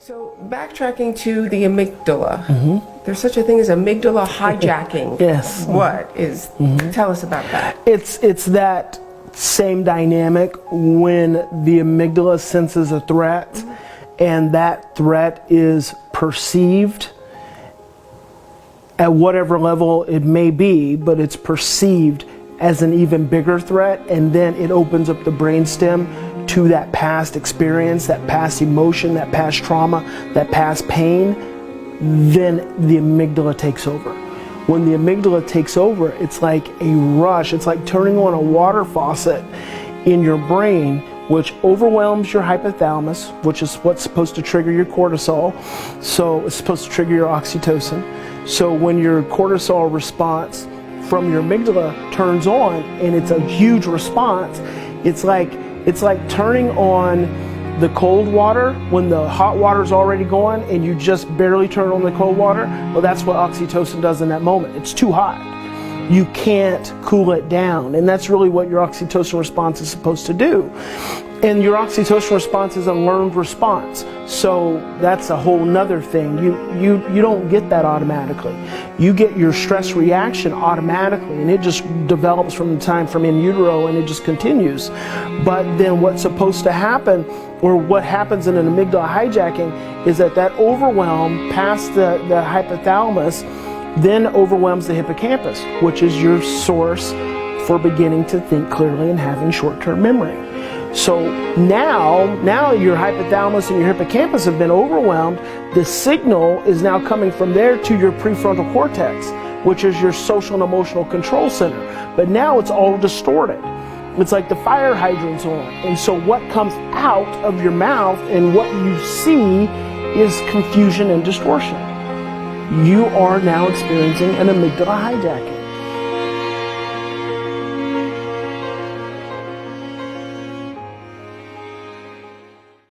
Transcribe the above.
So backtracking to the amygdala, there's such a thing as amygdala hijacking. Yes. What is? Tell us about that. It's that same dynamic when the amygdala senses a threat, and that threat is perceived at whatever level it may be, but it's perceived as an even bigger threat, and then it opens up the brainstem to that past experience, that past emotion, that past trauma, that past pain. Then the amygdala takes over. When the amygdala takes over, it's like a rush. It's like turning on a water faucet in your brain, which overwhelms your hypothalamus, which is what's supposed to trigger your cortisol. So it's supposed to trigger your oxytocin. So when your cortisol response from your amygdala turns on, and it's a huge response, it's like turning on the cold water when the hot water's already going and you just barely turn on the cold water. Well, that's what oxytocin does in that moment. It's too hot. You can't cool it down, and that's really what your oxytocin response is supposed to do. And your oxytocin response is a learned response, so that's a whole nother thing. You don't get that automatically. You get your stress reaction automatically, and it just develops from the time from in utero, and it just continues. But then what's supposed to happen, or what happens in an amygdala hijacking, is that overwhelm past the hypothalamus then overwhelms the hippocampus, which is your source for beginning to think clearly and having short-term memory. So now your hypothalamus and your hippocampus have been overwhelmed. The signal is now coming from there to your prefrontal cortex, which is your social and emotional control center. But now it's all distorted. It's like the fire hydrant's on. And so what comes out of your mouth and what you see is confusion and distortion. You are now experiencing an amygdala hijacking.